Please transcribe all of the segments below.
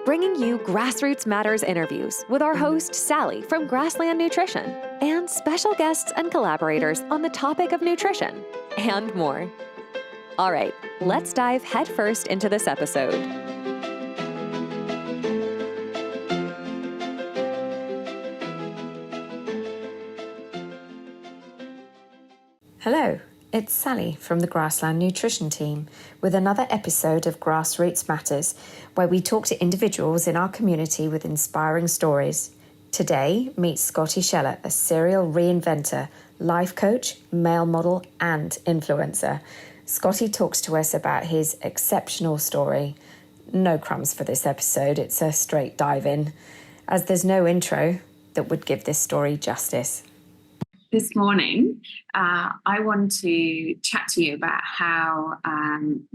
bringing you Grassroots Matters interviews with our host, Sally from Grassland Nutrition, and special guests and collaborators on the topic of nutrition, and more. All right, let's dive headfirst into this episode. Hello, it's Sally from the Grassland Nutrition team with another episode of Grassroots Matters, where we talk to individuals in our community with inspiring stories. Today, meet Scotty Scheller, a serial reinventor, life coach, male model, and influencer. Scotty talks to us about his exceptional story. No crumbs for this episode, it's a straight dive in, as there's no intro that would give this story justice. This morning, I want to chat to you about how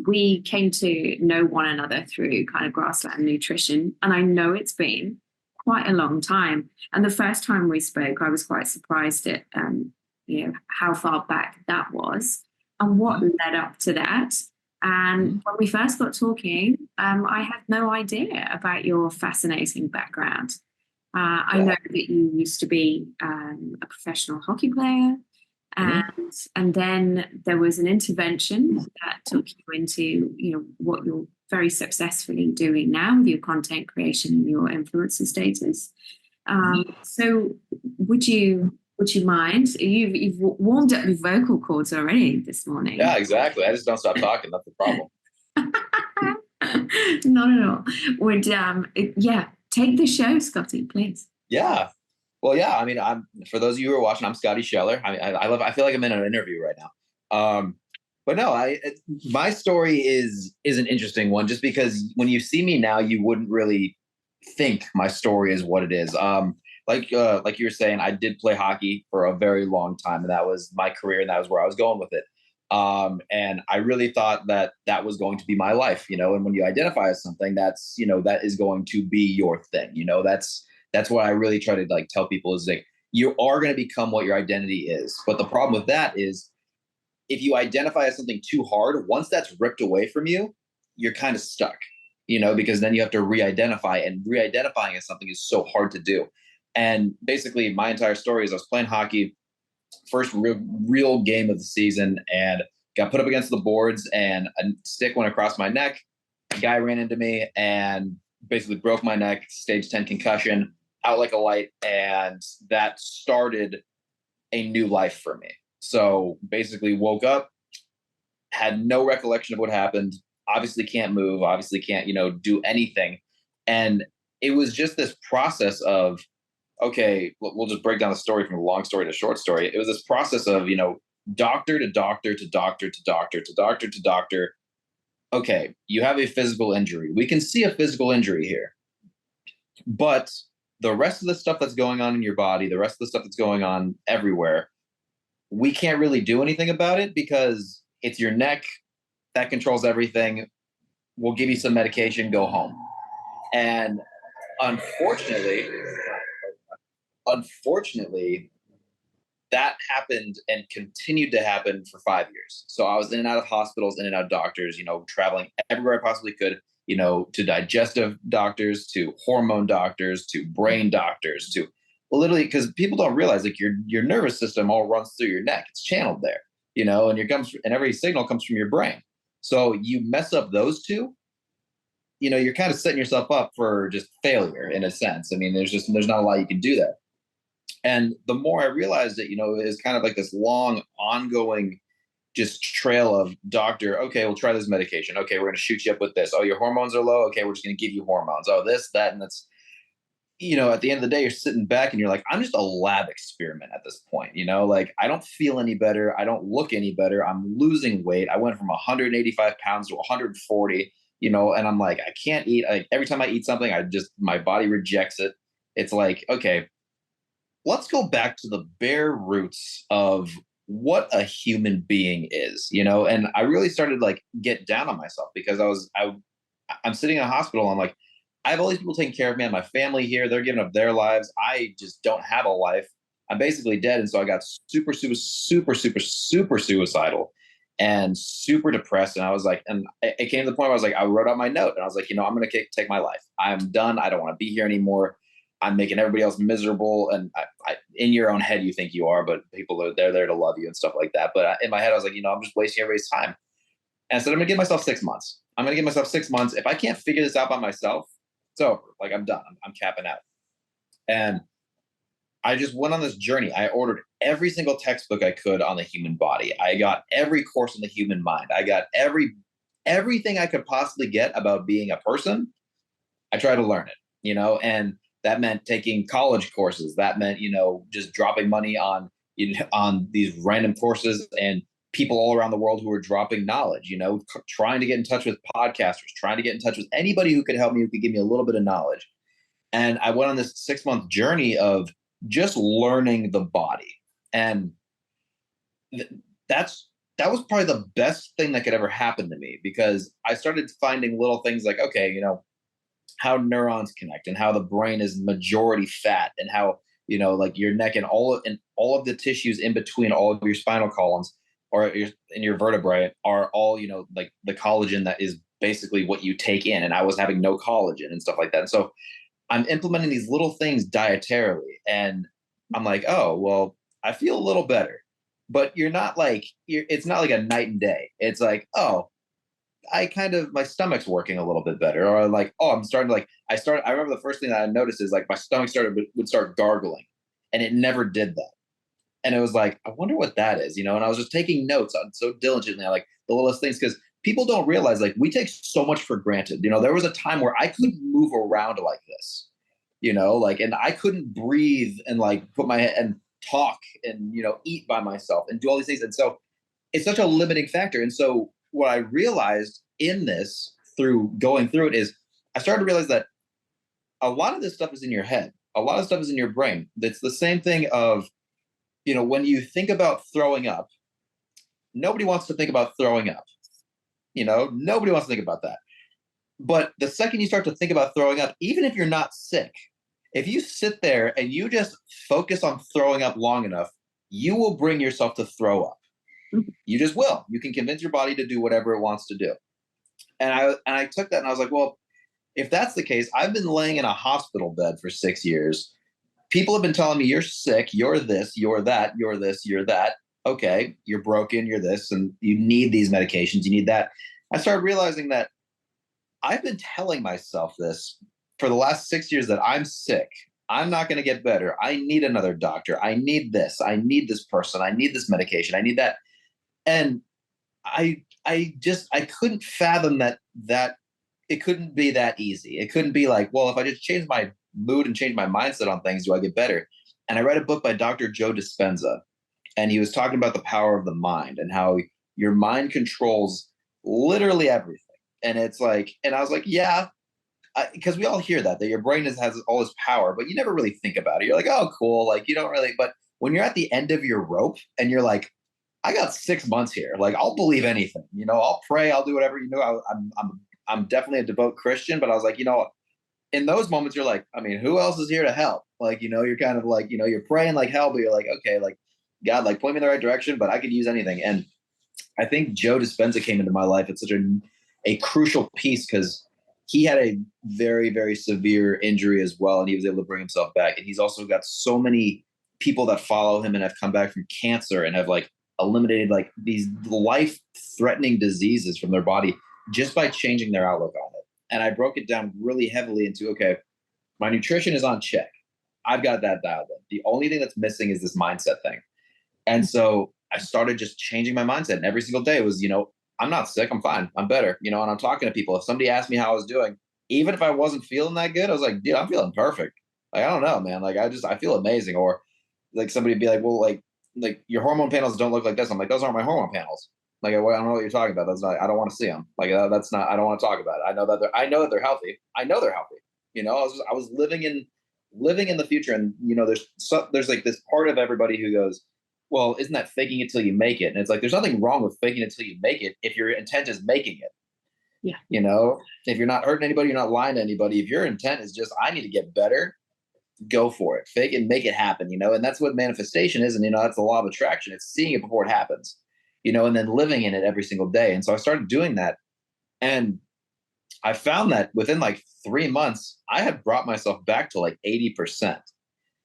we came to know one another through kind of Grassland Nutrition. And I know it's been quite a long time. And the first time we spoke, I was quite surprised at how far back that was and what led up to that. And when we first got talking, I had no idea about your fascinating background. I know that you used to be a professional hockey player, and then there was an intervention that took you into, what you're very successfully doing now with your content creation and your influencer status. So, would you mind? You've warmed up your vocal cords already this morning. Yeah, exactly. I just don't stop talking. That's the problem. Not at all. Would take the show, Scotty, please. Yeah. Well, yeah. I mean, for those of you who are watching, I'm Scotty Scheller. I feel like I'm in an interview right now. But no, my story is an interesting one, just because when you see me now, you wouldn't really think my story is what it is. Like you were saying, I did play hockey for a very long time, and that was my career, and that was where I was going with it. And I really thought that was going to be my life, and when you identify as something, that's, that is going to be your thing. That's what I really try to tell people is you are going to become what your identity is. But the problem with that is if you identify as something too hard, once that's ripped away from you, you're kind of stuck, because then you have to re-identify, and re-identifying as something is so hard to do. And basically my entire story is I was playing hockey, first real game of the season, and got put up against the boards, and a stick went across my neck. A guy ran into me and basically broke my neck, stage 10 concussion, out like a light. And that started a new life for me. So basically woke up, had no recollection of what happened, obviously can't move, obviously can't, do anything. And it was just this process of, okay, we'll just break down the story from a long story to short story. It was this process of, doctor to doctor to doctor to doctor to doctor to doctor. Okay, you have a physical injury. We can see a physical injury here. But the rest of the stuff that's going on in your body, the rest of the stuff that's going on everywhere, we can't really do anything about it because it's your neck that controls everything. We'll give you some medication, go home. And unfortunately, that happened and continued to happen for 5 years. So I was in and out of hospitals, in and out of doctors, traveling everywhere I possibly could, to digestive doctors, to hormone doctors, to brain doctors, to literally, because people don't realize your nervous system all runs through your neck. It's channeled there, and every signal comes from your brain. So you mess up those two, you're kind of setting yourself up for just failure in a sense. I mean, there's not a lot you can do there. And the more I realized that, it's kind of like this long ongoing just trail of doctor. Okay, we'll try this medication. Okay, we're going to shoot you up with this. Oh, your hormones are low. Okay, we're just going to give you hormones. Oh, this, that, and that's, at the end of the day, you're sitting back and you're like, I'm just a lab experiment at this point. I don't feel any better. I don't look any better. I'm losing weight. I went from 185 pounds to 140, and I'm like, I can't eat. Every time I eat something, my body rejects it. It's like, okay, let's go back to the bare roots of what a human being is, and I really started get down on myself because I'm sitting in a hospital. I'm like, I have all these people taking care of me. I have my family here. They're giving up their lives. I just don't have a life. I'm basically dead. And so I got super, super, super, super, super suicidal. and super depressed. And I was like, and it came to the point where I was like, I wrote out my note and I was like, I'm going to take my life. I'm done. I don't want to be here anymore. I'm making everybody else miserable. And in your own head, you think you are, but people they're there to love you and stuff like that. But in my head, I was like, I'm just wasting everybody's time. And I said, I'm going to give myself 6 months. I'm going to give myself 6 months. If I can't figure this out by myself, it's over. Like, I'm done. I'm capping out. And I just went on this journey. I ordered every single textbook I could on the human body. I got every course on the human mind. I got everything I could possibly get about being a person. I tried to learn it, and that meant taking college courses. That meant, just dropping money on, on these random courses and people all around the world who were dropping knowledge, trying to get in touch with podcasters, trying to get in touch with anybody who could help me, who could give me a little bit of knowledge. And I went on this 6-month journey of just learning the body. And that was probably the best thing that could ever happen to me, because I started finding little things like, okay, how neurons connect and how the brain is majority fat, and how, like your neck and all of the tissues in between all of your spinal columns or in your vertebrae are all, like the collagen that is basically what you take in. And I was having no collagen and stuff like that. And so I'm implementing these little things dietarily, and I'm like, oh, well, I feel a little better, but it's not like a night and day. It's like, oh, my stomach's working a little bit better, or like, oh, I'm starting to I remember the first thing that I noticed is like my stomach would start gargling, and it never did that. And it was like, I wonder what that is, and I was just taking notes on so diligently, like the littlest things, because people don't realize, like, we take so much for granted. There was a time where I couldn't move around like this, and I couldn't breathe and like put my head and talk and, eat by myself and do all these things. And so it's such a limiting factor. And so what I realized in this through going through it is I started to realize that a lot of this stuff is in your head. A lot of stuff is in your brain. It's the same thing of, when you think about throwing up, nobody wants to think about throwing up. Nobody wants to think about that. But the second you start to think about throwing up, even if you're not sick, if you sit there and you just focus on throwing up long enough, you will bring yourself to throw up. You just will. You can convince your body to do whatever it wants to do. And I took that and I was like, well, if that's the case, I've been laying in a hospital bed for 6 years. People have been telling me, you're sick, you're this, you're that, you're this, you're that. Okay, you're broken, you're this, and you need these medications, you need that. I started realizing that I've been telling myself this for the last 6 years, that I'm sick. I'm not going to get better. I need another doctor. I need this. I need this person. I need this medication. I need that. And I couldn't fathom that it couldn't be that easy. It couldn't be like, well, if I just change my mood and change my mindset on things, do I get better? And I read a book by Dr. Joe Dispenza, and he was talking about the power of the mind and how your mind controls literally everything. And it's like, and I was like, yeah, because we all hear that your brain has all this power, but you never really think about it. You're like, oh, cool. Like, you don't really, but when you're at the end of your rope and you're like, I got 6 months here. Like, I'll believe anything, I'll pray, I'll do whatever, I'm definitely a devout Christian, but I was like, in those moments, you're like, I mean, who else is here to help? Like, you're kind of like, you're praying like hell, but you're like, okay, like, God, like, point me in the right direction, but I could use anything. And I think Joe Dispenza came into my life at such a crucial piece, because he had a very, very severe injury as well, and he was able to bring himself back. And he's also got so many people that follow him and have come back from cancer and have like eliminated like these life-threatening diseases from their body just by changing their outlook on it. And I broke it down really heavily into, okay, my nutrition is on check. I've got that dialed in. The only thing that's missing is this mindset thing. And so I started just changing my mindset. And every single day it was, I'm not sick. I'm fine. I'm better. And I'm talking to people. If somebody asked me how I was doing, even if I wasn't feeling that good, I was like, dude, I'm feeling perfect. Like, I don't know, man. Like, I feel amazing. Or like somebody would be like, well, like your hormone panels don't look like this. I'm like, those aren't my hormone panels. Like, I don't know what you're talking about. That's not, I don't want to see them. Like, that's not, I don't want to talk about it. I know that they're healthy. I know they're healthy. I was living in the future. And, there's like this part of everybody who goes, well, isn't that faking it till you make it? And it's like, there's nothing wrong with faking it till you make it if your intent is making it. Yeah. If you're not hurting anybody, you're not lying to anybody. If your intent is just, I need to get better, go for it. Fake it and make it happen, and that's what manifestation is. And, that's the law of attraction. It's seeing it before it happens. and then living in it every single day. And so I started doing that. And I found that within like 3 months, I had brought myself back to like 80%.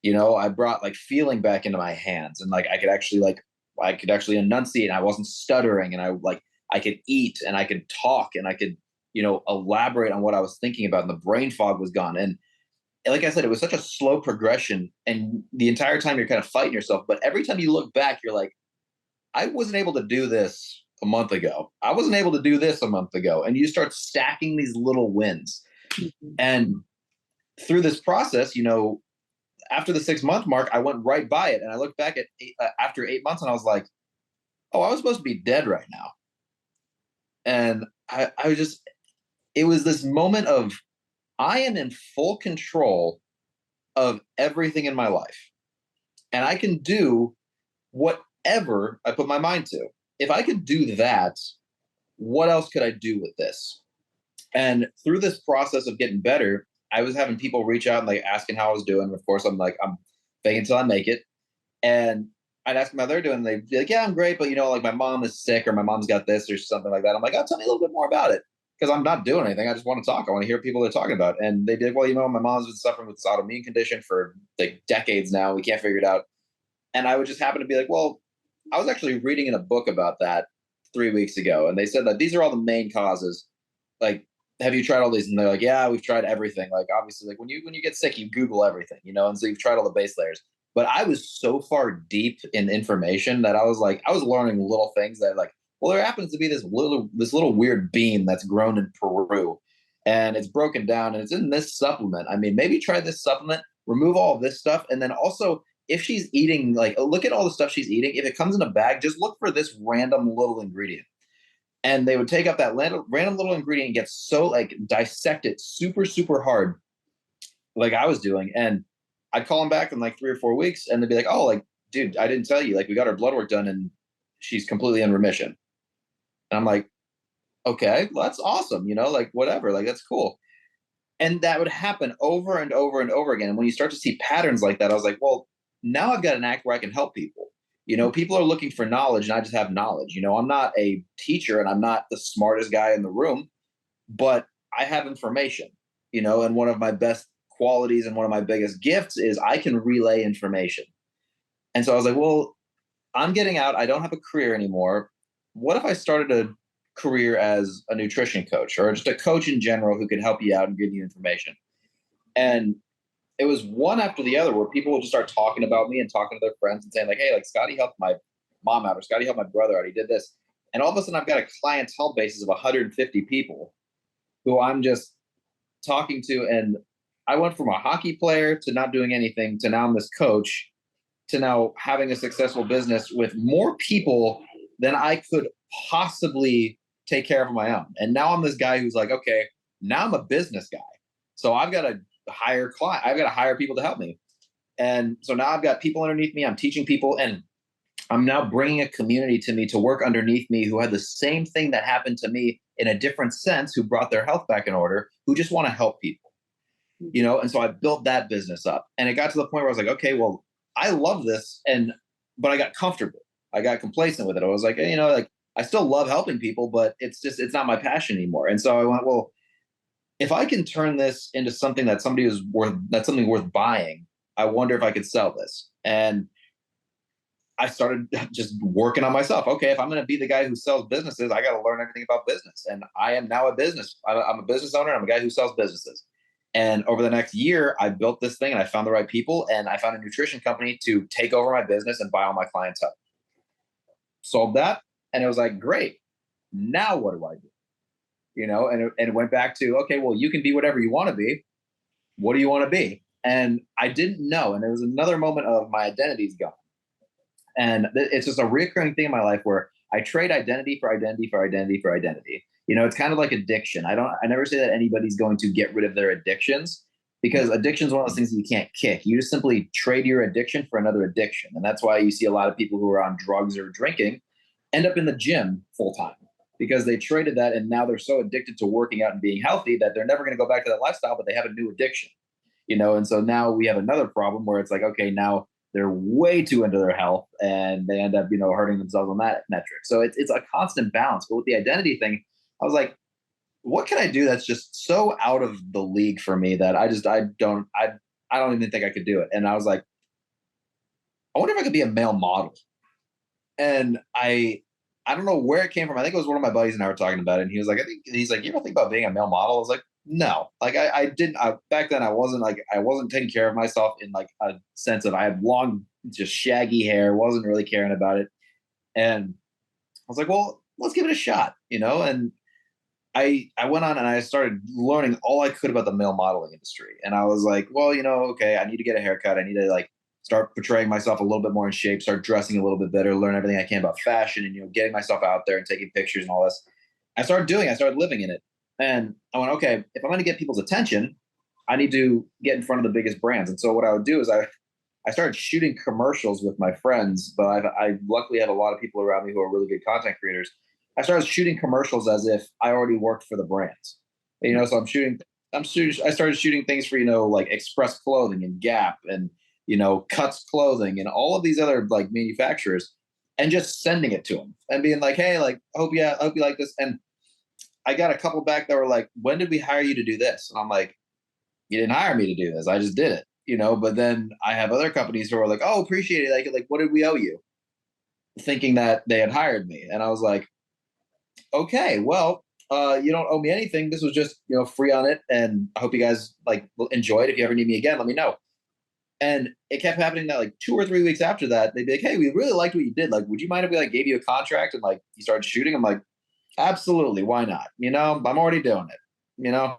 I brought like feeling back into my hands, and like I could actually enunciate, and I wasn't stuttering, and I could eat, and I could talk, and I could, elaborate on what I was thinking about, and the brain fog was gone. And like I said, it was such a slow progression, and the entire time you're kind of fighting yourself. But every time you look back, you're like, I wasn't able to do this a month ago. I wasn't able to do this a month ago. And you start stacking these little wins. Mm-hmm. And through this process, after the 6-month mark, I went right by it. And I looked back at after 8 months, and I was like, oh, I was supposed to be dead right now. And it was this moment of, I am in full control of everything in my life. And I can do whatever I put my mind to. If I could do that, what else could I do with this? And through this process of getting better, I was having people reach out and like asking how I was doing. Of course, I'm faking until I make it. And I'd ask them how they're doing. And they'd be like, yeah, I'm great. But like my mom is sick, or my mom's got this or something like that. I'm like, oh, tell me a little bit more about it. Because I'm not doing anything. I just want to talk. I want to hear people they're talking about. And they did, well, my mom's been suffering with this autoimmune condition for like decades now. We can't figure it out. And I would just happen to be like, well, I was actually reading in a book about that 3 weeks ago. And they said that these are all the main causes. Like, have you tried all these? And they're like, yeah, we've tried everything. Like, obviously, like when you get sick, you Google everything, and so you've tried all the base layers. But I was so far deep in information that I was learning little things that like, well, there happens to be this little weird bean that's grown in Peru, and it's broken down, and it's in this supplement. I mean, maybe try this supplement, remove all of this stuff. And then also, if she's eating, like, look at all the stuff she's eating. If it comes in a bag, just look for this random little ingredient. And they would take up that random little ingredient and get so like dissect it super, super hard, like I was doing. And I'd call them back in like 3 or 4 weeks, and they'd be like, oh, like, dude, I didn't tell you, like, we got her blood work done and she's completely in remission. And I'm like, okay, well, that's awesome. Like whatever, like that's cool. And that would happen over and over and over again. And when you start to see patterns like that, I was like, well, now I've got an act where I can help people. People are looking for knowledge, and I just have knowledge. I'm not a teacher, and I'm not the smartest guy in the room, but I have information, and one of my best qualities and one of my biggest gifts is I can relay information. And so I was like, well, I'm getting out. I don't have a career anymore. What if I started a career as a nutrition coach, or just a coach in general who could help you out and give you information? And it was one after the other where people would just start talking about me and talking to their friends and saying like, hey, like Scotty helped my mom out, or Scotty helped my brother out. He did this. And all of a sudden I've got a clientele basis of 150 people who I'm just talking to. And I went from a hockey player to not doing anything to now I'm this coach to now having a successful business with more people than I could possibly take care of on my own. And now I'm this guy who's like, okay, now I'm a business guy. So I've got to hire clients. I've got to hire people to help me. And so now I've got people underneath me. I'm teaching people, and I'm now bringing a community to me to work underneath me who had the same thing that happened to me in a different sense, who brought their health back in order, who just want to help people, And so I built that business up, and it got to the point where I was like, okay, well, I love this. But I got comfortable. I got complacent with it. I was like, like I still love helping people, but it's not my passion anymore. And so I went, well, if I can turn this into something that's something worth buying, I wonder if I could sell this. And I started just working on myself. Okay, if I'm going to be the guy who sells businesses, I got to learn everything about business. And I am now I'm a business owner. I'm a guy who sells businesses. And over the next year, I built this thing, and I found the right people, and I found a nutrition company to take over my business and buy all my clientele. Sold that. And it was like, great. Now what do I do? And it went back to, okay, well, you can be whatever you want to be. What do you want to be? And I didn't know. And there was another moment of my identity's gone. And it's just a recurring thing in my life where I trade identity for identity for identity for identity. It's kind of like addiction. I never say that anybody's going to get rid of their addictions, because addiction is one of those things that you can't kick. You just simply trade your addiction for another addiction. And that's why you see a lot of people who are on drugs or drinking end up in the gym full time, because they traded that, and now they're so addicted to working out and being healthy that they're never going to go back to that lifestyle, but they have a new addiction, And so now we have another problem where it's like, okay, now they're way too into their health and they end up, hurting themselves on that metric. So it's a constant balance. But with the identity thing, I was like, what can I do that's just so out of the league for me that I don't even think I could do it. And I was like, I wonder if I could be a male model. And I don't know where it came from. I think it was one of my buddies and I were talking about it. And he was like, he's like, you ever think about being a male model? I was like, no, like I didn't, back then I wasn't taking care of myself in like a sense of I had long, just shaggy hair, wasn't really caring about it. And I was like, well, let's give it a shot, and I went on and I started learning all I could about the male modeling industry. And I was like, well, okay, I need to get a haircut. I need to like start portraying myself a little bit more in shape, start dressing a little bit better, learn everything I can about fashion and, getting myself out there and taking pictures and all this. I started living in it. And I went, okay, if I'm going to get people's attention, I need to get in front of the biggest brands. And so what I would do is I started shooting commercials with my friends, but I luckily have a lot of people around me who are really good content creators. I started shooting commercials as if I already worked for the brands. So I started shooting things for, like Express Clothing and Gap and, Cuts Clothing and all of these other like manufacturers, and just sending it to them and being like, hey, like, I hope you like this. And I got a couple back that were like, when did we hire you to do this? And I'm like, you didn't hire me to do this. I just did it, but then I have other companies who are like, oh, appreciate it. Like, what did we owe you? Thinking that they had hired me. And I was like, okay, well, you don't owe me anything. This was just, free on it. And I hope you guys like enjoy it. If you ever need me again, let me know. And it kept happening that like 2 or 3 weeks after that, they'd be like, hey, we really liked what you did. Like, would you mind if we like gave you a contract and like you started shooting? I'm like, absolutely. Why not? I'm already doing it,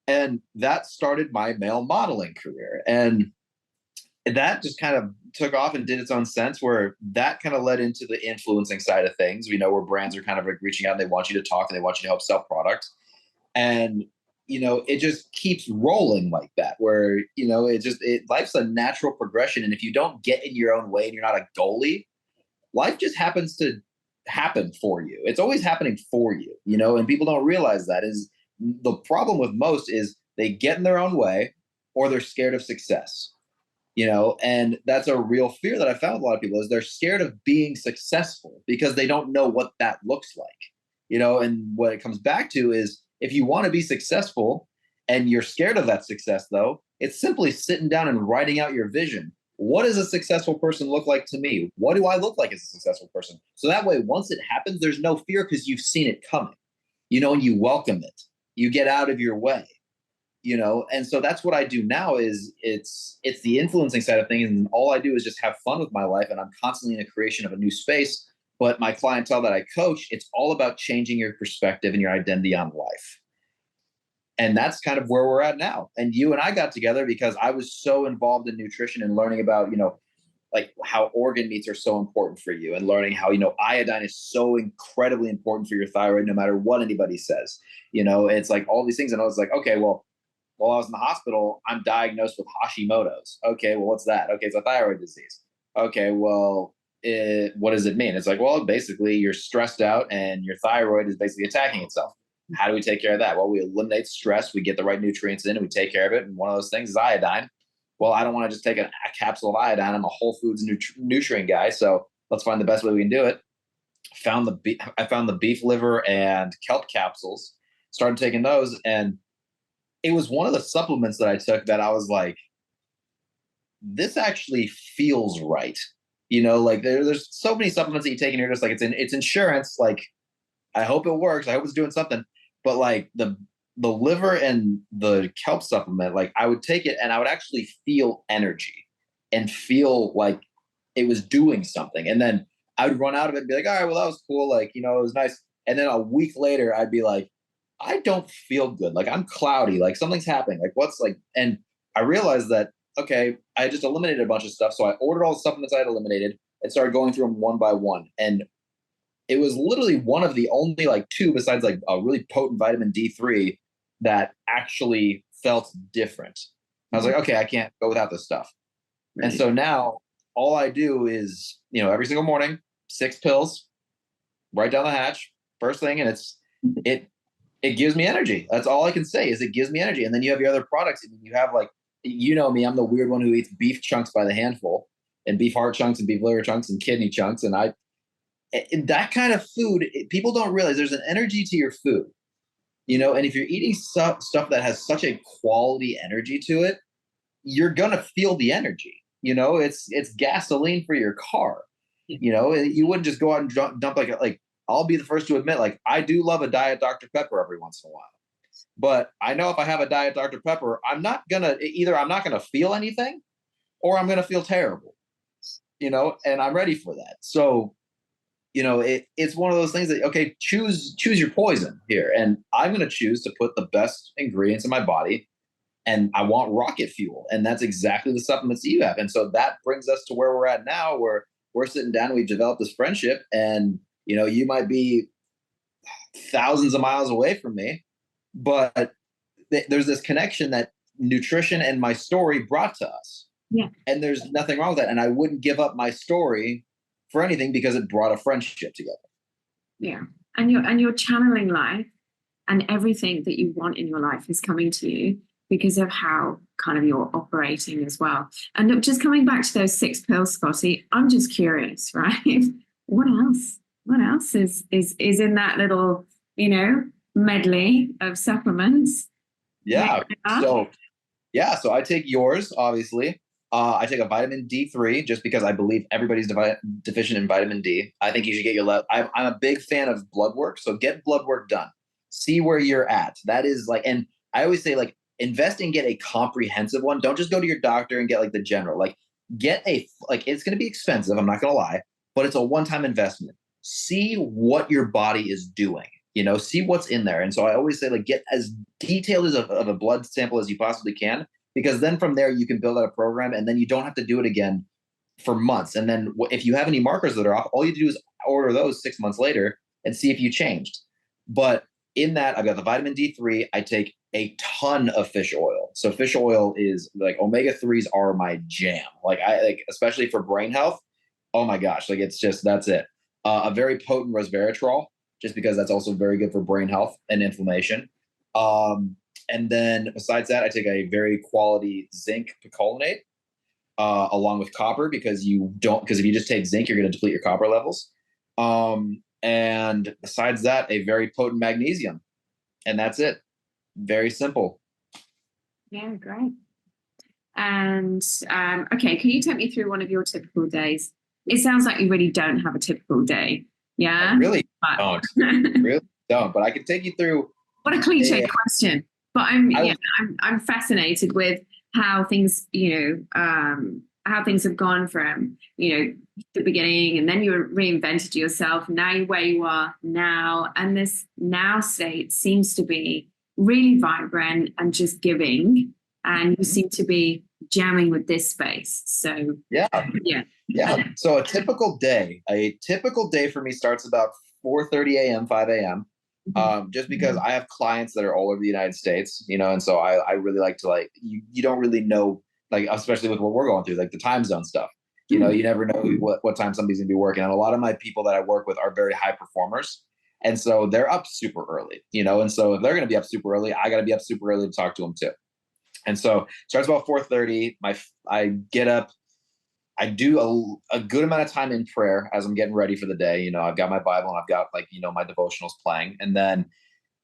and that started my male modeling career. And that just kind of took off and did its own sense, where that kind of led into the influencing side of things, where brands are kind of like reaching out and they want you to talk and they want you to help sell products. And, it just keeps rolling like that, where, life's a natural progression. And if you don't get in your own way and you're not a goalie, life just happens to happen for you. It's always happening for you, and people don't realize that. Is the problem with most is they get in their own way or they're scared of success. And that's a real fear that I found with a lot of people, is they're scared of being successful because they don't know what that looks like, and what it comes back to is, if you want to be successful and you're scared of that success, though, it's simply sitting down and writing out your vision. What does a successful person look like to me? What do I look like as a successful person? So that way, once it happens, there's no fear because you've seen it coming, and you welcome it. You get out of your way. And so that's what I do now. Is it's the influencing side of things, and all I do is just have fun with my life, and I'm constantly in the creation of a new space. But my clientele that I coach, it's all about changing your perspective and your identity on life. And that's kind of where we're at now. And you and I got together because I was so involved in nutrition and learning about, like how organ meats are so important for you, and learning how, iodine is so incredibly important for your thyroid, no matter what anybody says. It's like all these things. And I was like, okay, well, while I was in the hospital, I'm diagnosed with Hashimoto's. Okay, well, what's that? Okay, it's a thyroid disease. Okay, well, what does it mean? It's like, well, basically you're stressed out and your thyroid is basically attacking itself. How do we take care of that? Well, we eliminate stress, we get the right nutrients in, and we take care of it. And one of those things is iodine. Well, I don't want to just take a capsule of iodine. I'm a whole foods nutrient guy. So let's find the best way we can do it. I found the beef liver and kelp capsules, started taking those. And it was one of the supplements that I took that I was like, this actually feels right. Like there's so many supplements that you take and you're just like, it's insurance. Like, I hope it works. I hope it's doing something. But like the liver and the kelp supplement, like I would take it and I would actually feel energy and feel like it was doing something. And then I would run out of it and be like, all right, well, that was cool. Like, it was nice. And then a week later, I'd be like, I don't feel good. Like, I'm cloudy. Like, something's happening. Like, and I realized that, okay, I just eliminated a bunch of stuff. So I ordered all the supplements I had eliminated and started going through them one by one. And it was literally one of the only like 2, besides like a really potent vitamin D3, that actually felt different. I was like, okay, I can't go without this stuff. Right. And so now all I do is, every single morning, 6 pills, right down the hatch, first thing. And it gives me energy. That's all I can say, is it gives me energy. And then you have your other products. And you have like, me, I'm the weird one who eats beef chunks by the handful. and beef heart chunks and beef liver chunks and kidney chunks. And that kind of food, people don't realize there's an energy to your food, and if you're eating stuff that has such a quality energy to it, you're going to feel the energy. It's gasoline for your car. You wouldn't just go out and dump like I'll be the first to admit, like, I do love a Diet Dr. Pepper every once in a while. But I know if I have a Diet Dr. Pepper, I'm not going to feel anything, or I'm going to feel terrible, and I'm ready for that. So, it's one of those things that, okay, choose your poison here. And I'm going to choose to put the best ingredients in my body, and I want rocket fuel. And that's exactly the supplements that you have. And so that brings us to where we're at now, where we're sitting down, we've developed this friendship, and, you might be thousands of miles away from me, but there's this connection that nutrition and my story brought to us. Yeah. And there's nothing wrong with that. And I wouldn't give up my story for anything because it brought a friendship together. Yeah. And you're channeling life, and everything that you want in your life is coming to you because of how kind of you're operating as well. And look, just coming back to those 6 pills, Scotty, I'm just curious, right? What else? What else is in that little, medley of supplements? Yeah. So I take yours, obviously. I take a vitamin D3 just because I believe everybody's deficient in vitamin D. I think you should get your I'm a big fan of blood work. So get blood work done. See where you're at. That is like, and I always say, like, invest and get a comprehensive one. Don't just go to your doctor and get like the general. Like, get it's going to be expensive. I'm not going to lie, but it's a one-time investment. See what your body is doing. See what's in there. And so I always say, like, get as detailed of a blood sample as you possibly can, because then from there you can build out a program, and then you don't have to do it again for months. And then if you have any markers that are off, all you do is order those 6 months later and see if you changed. But in that, I've got the vitamin D3. I take a ton of fish oil. So fish oil is like, omega-3s are my jam. Especially for brain health. Oh my gosh. That's it. A very potent resveratrol, just because that's also very good for brain health and inflammation. And then besides that, I take a very quality zinc picolinate, along with copper, because if you just take zinc, you're going to deplete your copper levels. And besides that, a very potent magnesium, and that's it. Very simple. Yeah, great. And okay, can you take me through one of your typical days? It sounds like you really don't have a typical day. Yeah, I really don't. Really don't. But I can take you through. What a cliche question. But I'm fascinated with how things, how things have gone from, the beginning, and then you reinvented yourself. Now you're where you are now. And this now state seems to be really vibrant and just giving. And you seem to be jamming with this space. So yeah. So a typical day for me starts about 4:30 a.m., 5 a.m. Just because I have clients that are all over the United States, and so I really like to, you don't really know, especially with what we're going through, like the time zone stuff, you never know what time somebody's gonna be working. And a lot of my people that I work with are very high performers. And so they're up super early, and so if they're going to be up super early, I got to be up super early to talk to them too. And so it starts about 4:30. I get up, I do a good amount of time in prayer as I'm getting ready for the day. I've got my Bible and I've got my devotionals playing. And then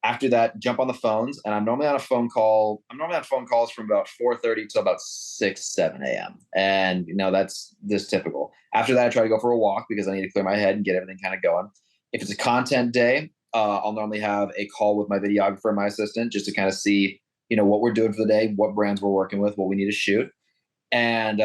after that, jump on the phones, and I'm normally on phone calls from about 4:30 to about 6, 7 a.m. And that's this typical. After that, I try to go for a walk because I need to clear my head and get everything kind of going. If it's a content day, I'll normally have a call with my videographer and my assistant just to kind of see, what we're doing for the day, what brands we're working with, what we need to shoot. And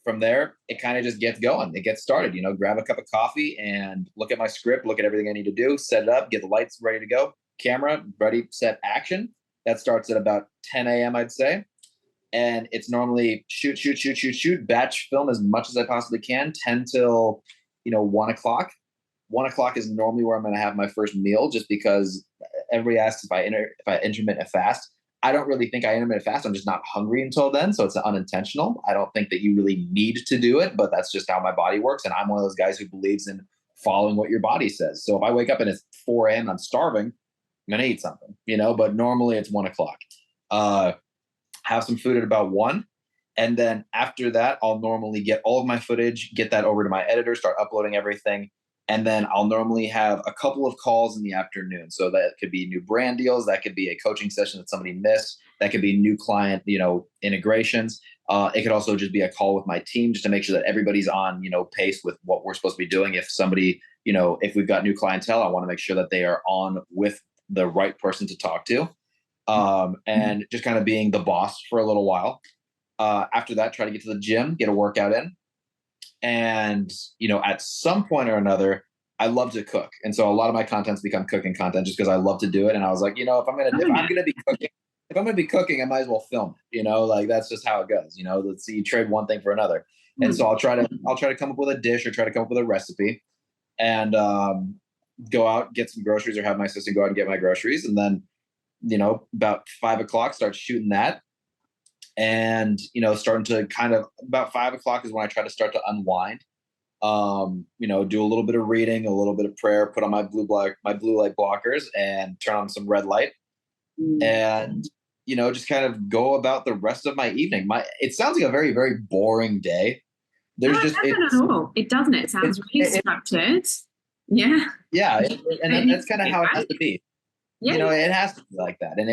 from there, it kind of just gets going. It gets started, grab a cup of coffee and look at my script, look at everything I need to do, set it up, get the lights ready to go, camera ready, set, action. That starts at about 10 a.m., I'd say. And it's normally shoot, batch film as much as I possibly can, 10 till, 1 o'clock. 1 o'clock is normally where I'm going to have my first meal, just because everybody asks if I intermittent fast. I don't really think I intermittent fast. I'm just not hungry until then. So it's unintentional. I don't think that you really need to do it, but that's just how my body works. And I'm one of those guys who believes in following what your body says. So if I wake up and it's 4 a.m. I'm starving, I'm going to eat something, but normally it's 1 o'clock. Have some food at about 1. And then after that, I'll normally get all of my footage, get that over to my editor, start uploading everything. And then I'll normally have a couple of calls in the afternoon. So that could be new brand deals. That could be a coaching session that somebody missed. That could be new client, integrations. It could also just be a call with my team just to make sure that everybody's on, pace with what we're supposed to be doing. If somebody, if we've got new clientele, I want to make sure that they are on with the right person to talk to. And just kind of being the boss for a little while. After that, try to get to the gym, get a workout in. And, at some point or another, I love to cook. And so a lot of my content's become cooking content just because I love to do it. And I was like, if I'm going to be cooking, I might as well film it, like that's just how it goes. Let's see, you trade one thing for another. And so I'll try to come up with a dish or try to come up with a recipe and, go out, get some groceries or have my assistant go out and get my groceries. And then, about 5 o'clock, start shooting that. And, starting to kind of about 5 o'clock is when I try to start to unwind. Do a little bit of reading, a little bit of prayer, put on my blue light blockers and turn on some red light. And, just kind of go about the rest of my evening. It sounds like a very, very boring day. There's not at all. It doesn't. It sounds really structured. Yeah. Yeah. And that's kind of how it has to be. Yeah. It has to be like that. And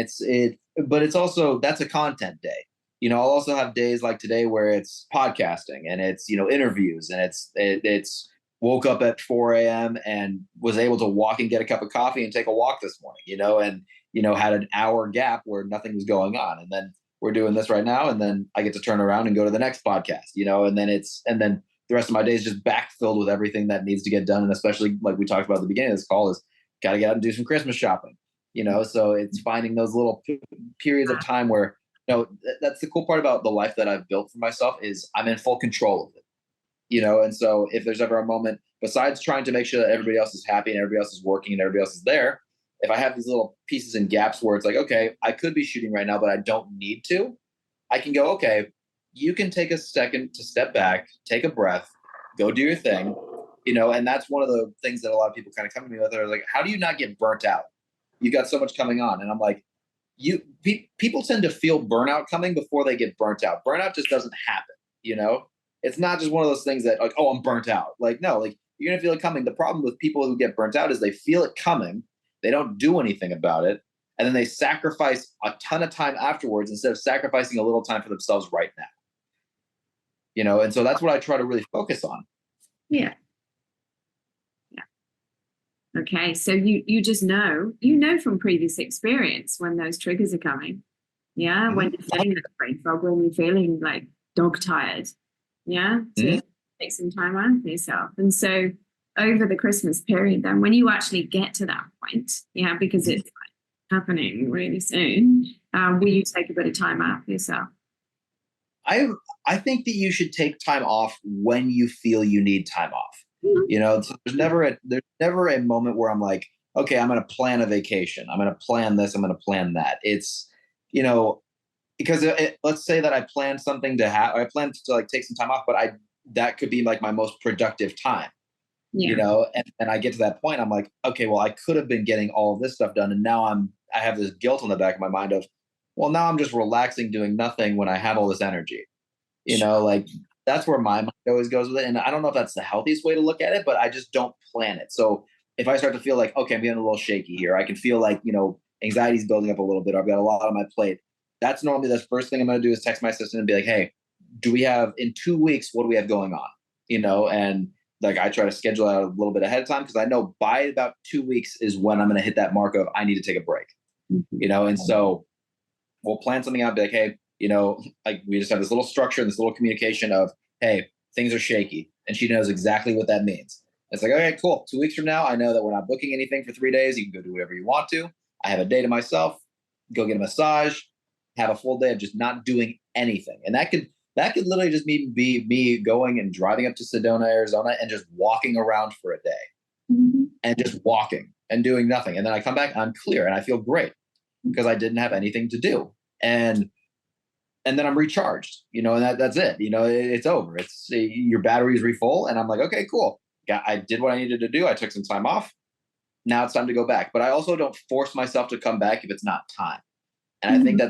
but it's also, that's a content day. I'll also have days like today where it's podcasting and it's, interviews and it's woke up at 4 a.m. and was able to walk and get a cup of coffee and take a walk this morning, and, had an hour gap where nothing was going on. And then we're doing this right now. And then I get to turn around and go to the next podcast, and then the rest of my day is just backfilled with everything that needs to get done. And especially like we talked about at the beginning of this call is got to get out and do some Christmas shopping, so it's finding those little periods of time where, that's the cool part about the life that I've built for myself is I'm in full control of it, and so if there's ever a moment besides trying to make sure that everybody else is happy and everybody else is working and everybody else is there, if I have these little pieces and gaps where it's like, okay, I could be shooting right now, but I don't need to, I can go, okay, you can take a second to step back, take a breath, go do your thing, and that's one of the things that a lot of people kind of come to me with are like, how do you not get burnt out? You got so much coming on. And I'm like, people tend to feel burnout coming before they get burnt out. Burnout just doesn't happen. It's not just one of those things that like, oh, I'm burnt out. Like, no, like you're going to feel it coming. The problem with people who get burnt out is they feel it coming. They don't do anything about it. And then they sacrifice a ton of time afterwards instead of sacrificing a little time for themselves right now. And so that's what I try to really focus on. Yeah. Okay, so you just know, from previous experience when those triggers are coming. Yeah, when you're feeling that brain fog, when you're feeling like dog tired. Yeah, to take some time out for yourself. And so over the Christmas period, then when you actually get to that point, because it's happening really soon, will you take a bit of time out for yourself? I think that you should take time off when you feel you need time off. So there's never a moment where I'm like, okay, I'm going to plan a vacation. I'm going to plan this. I'm going to plan that. It's, because let's say that I plan something I plan to like take some time off, but that could be like my most productive time, and I get to that point. I'm like, okay, well, I could have been getting all of this stuff done. And now I have this guilt on the back of my mind of, well, now I'm just relaxing, doing nothing when I have all this energy, like that's where my mind always goes with it. And I don't know if that's the healthiest way to look at it, but I just don't plan it. So if I start to feel like, okay, I'm getting a little shaky here, I can feel like, anxiety's building up a little bit. I've got a lot on my plate. That's normally the first thing I'm going to do is text my assistant and be like, hey, do we have in 2 weeks, what do we have going on? And like, I try to schedule out a little bit ahead of time because I know by about 2 weeks is when I'm going to hit that mark of I need to take a break, and so we'll plan something out, be like, hey, like we just have this little structure, this little communication of, hey, things are shaky. And she knows exactly what that means. It's like, okay, cool. 2 weeks from now, I know that we're not booking anything for 3 days. You can go do whatever you want to. I have a day to myself, go get a massage, have a full day of just not doing anything. And that could literally just be me going and driving up to Sedona, Arizona, and just walking around for a day and just walking and doing nothing. And then I come back, I'm clear and I feel great because I didn't have anything to do. And then I'm recharged, and that's it. It's over. It's your battery's refull. And I'm like, okay, cool. I did what I needed to do. I took some time off. Now it's time to go back. But I also don't force myself to come back if it's not time. And I think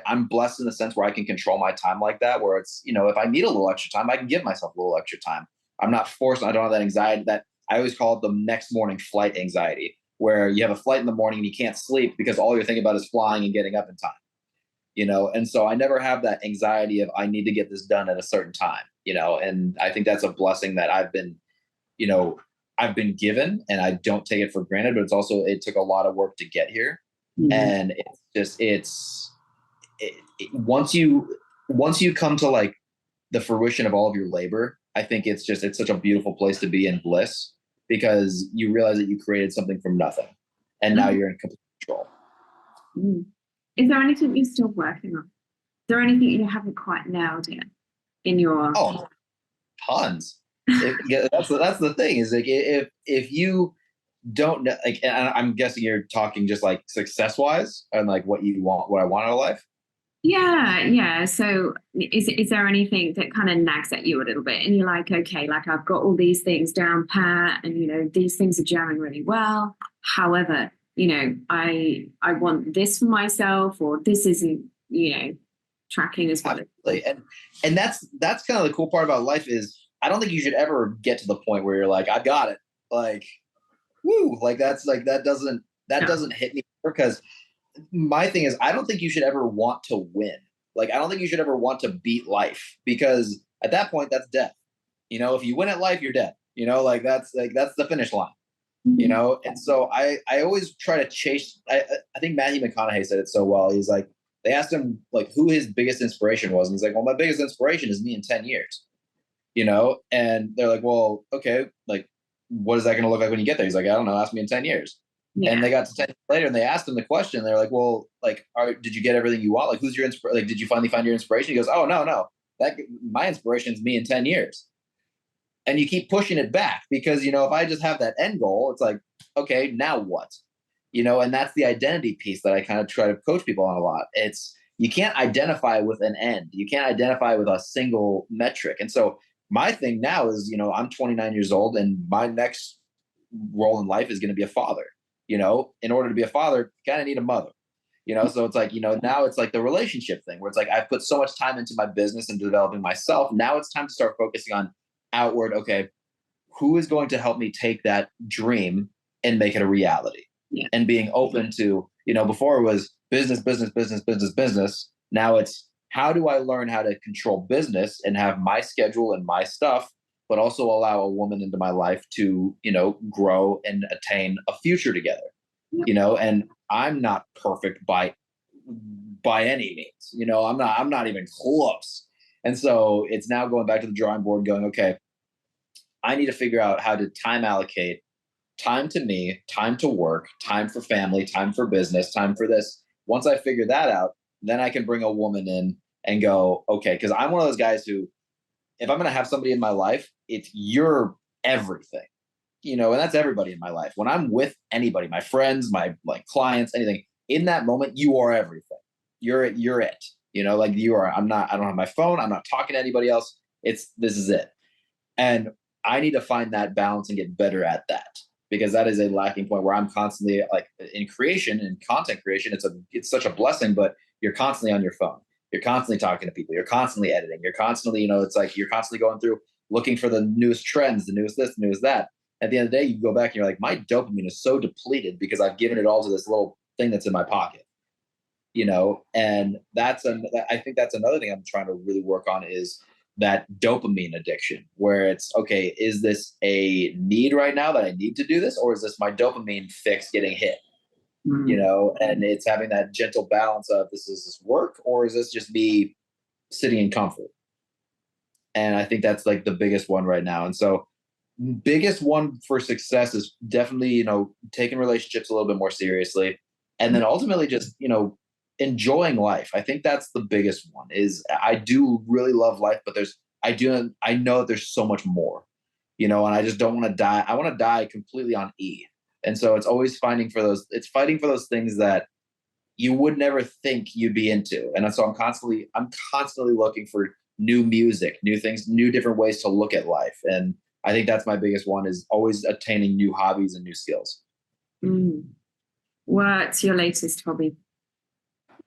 I'm blessed in the sense where I can control my time like that, where it's, if I need a little extra time, I can give myself a little extra time. I'm not forced. I don't have that anxiety that I always call it the next morning flight anxiety, where you have a flight in the morning and you can't sleep because all you're thinking about is flying and getting up in time. And so I never have that anxiety of I need to get this done at a certain time, and I think that's a blessing that you know, I've been given, and I don't take it for granted, but it took a lot of work to get here. And once you come to like the fruition of all of your labor, I think it's such a beautiful place to be in bliss, because you realize that you created something from nothing and now you're in complete control. Is there anything you're still working on? Is there anything you haven't quite nailed yet in your? Oh, tons. That's the thing is like, if you don't know, like, and I'm guessing you're talking just like success wise and like what I want out of life. Yeah. So is there anything that kind of nags at you a little bit and you're like, okay, like I've got all these things down pat and, these things are jamming really well. However, I want this for myself, or this isn't, tracking as well. Absolutely. And that's kind of the cool part about life is I don't think you should ever get to the point where you're like, I got it. Like, woo, like that doesn't hit me, because my thing is, I don't think you should ever want to win. Like, I don't think you should ever want to beat life, because at that point, that's death. If you win at life, you're dead. That's the finish line. And so I always try to chase. I think Matthew McConaughey said it so well. He's like, they asked him like who his biggest inspiration was, and he's like, well, my biggest inspiration is me in 10 years. And they're like, well, okay, like, what is that going to look like when you get there? He's like, I don't know. Ask me in 10 years. Yeah. And they got to 10 years later and they asked him the question. They're like, well, like, did you get everything you want? Like, who's your inspiration? Like, did you finally find your inspiration? He goes, oh, no. My inspiration is me in 10 years. And you keep pushing it back because, if I just have that end goal, it's like, okay, now what? And that's the identity piece that I kind of try to coach people on a lot. You can't identify with an end. You can't identify with a single metric. And so my thing now is, I'm 29 years old and my next role in life is going to be a father. In order to be a father, you kind of need a mother, so it's like, now it's like the relationship thing where it's like, I've put so much time into my business and developing myself. Now it's time to start focusing on outward. Okay, who is going to help me take that dream and make it a reality? Yeah. And being open to, before it was business. Now it's, how do I learn how to control business and have my schedule and my stuff, but also allow a woman into my life to, grow and attain a future together, and I'm not perfect by any means, I'm not even close. And so it's now going back to the drawing board going, okay, I need to figure out how to time allocate time to me, time to work, time for family, time for business, time for this. Once I figure that out, then I can bring a woman in and go, okay, because I'm one of those guys who, if I'm going to have somebody in my life, it's your everything, and that's everybody in my life. When I'm with anybody, my friends, my clients, anything, in that moment, you are everything. You're it, like you are. I don't have my phone. I'm not talking to anybody else. This is it. And I need to find that balance and get better at that, because that is a lacking point where I'm constantly like in creation and content creation. It's such a blessing, but you're constantly on your phone. You're constantly talking to people. You're constantly editing. You're constantly, it's like you're constantly going through looking for the newest trends, the newest this, the newest that. At the end of the day, you go back and you're like, my dopamine is so depleted because I've given it all to this little thing that's in my pocket, and I think that's another thing I'm trying to really work on is that dopamine addiction, where it's, okay, is this a need right now that I need to do this, or is this my dopamine fix getting hit? And it's having that gentle balance of is this work, or is this just me sitting in comfort? And I think that's like the biggest one right now. And so biggest one for success is definitely, taking relationships a little bit more seriously. And then ultimately just, enjoying life. I think that's the biggest one is I do really love life, but I know that there's so much more, and I just don't want to die. I want to die completely on E. And so it's always fighting for those things that you would never think you'd be into. And so I'm constantly looking for new music, new things, new different ways to look at life. And I think that's my biggest one is always attaining new hobbies and new skills. What's your latest hobby?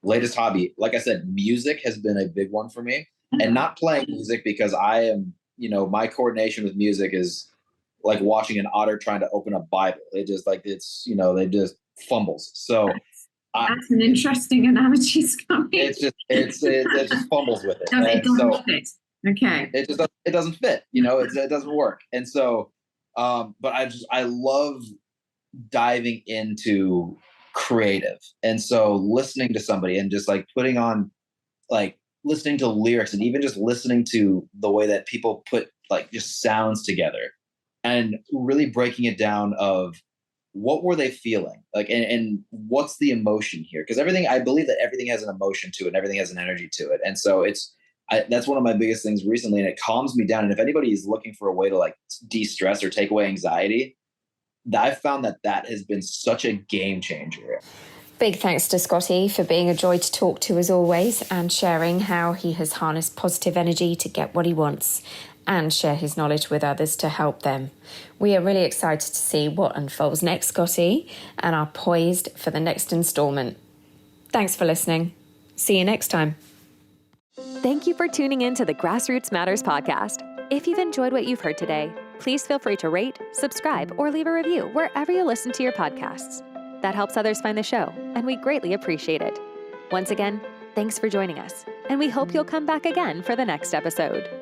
latest hobby, like I said, music has been a big one for me, and not playing music because I am, my coordination with music is like watching an otter trying to open a Bible. It just like, they just fumbles. So that's an interesting analogy, Scotty. It just fumbles with it. It doesn't fit. Okay. It doesn't fit, it doesn't work. And so, but I love diving into creative. And so listening to somebody and just like putting on, like listening to lyrics, and even just listening to the way that people put like just sounds together, and really breaking it down of what were they feeling like, and what's the emotion here? Because I believe that everything has an emotion to it and everything has an energy to it. And so that's one of my biggest things recently, and it calms me down. And if anybody is looking for a way to like de-stress or take away anxiety, I've found that has been such a game changer. Big thanks to Scotty for being a joy to talk to as always, and sharing how he has harnessed positive energy to get what he wants and share his knowledge with others to help them. We are really excited to see what unfolds next, Scotty, and are poised for the next instalment. Thanks for listening. See you next time. Thank you for tuning in to the Grassroots Matters podcast. If you've enjoyed what you've heard today, please feel free to rate, subscribe, or leave a review wherever you listen to your podcasts. That helps others find the show, and we greatly appreciate it. Once again, thanks for joining us, and we hope you'll come back again for the next episode.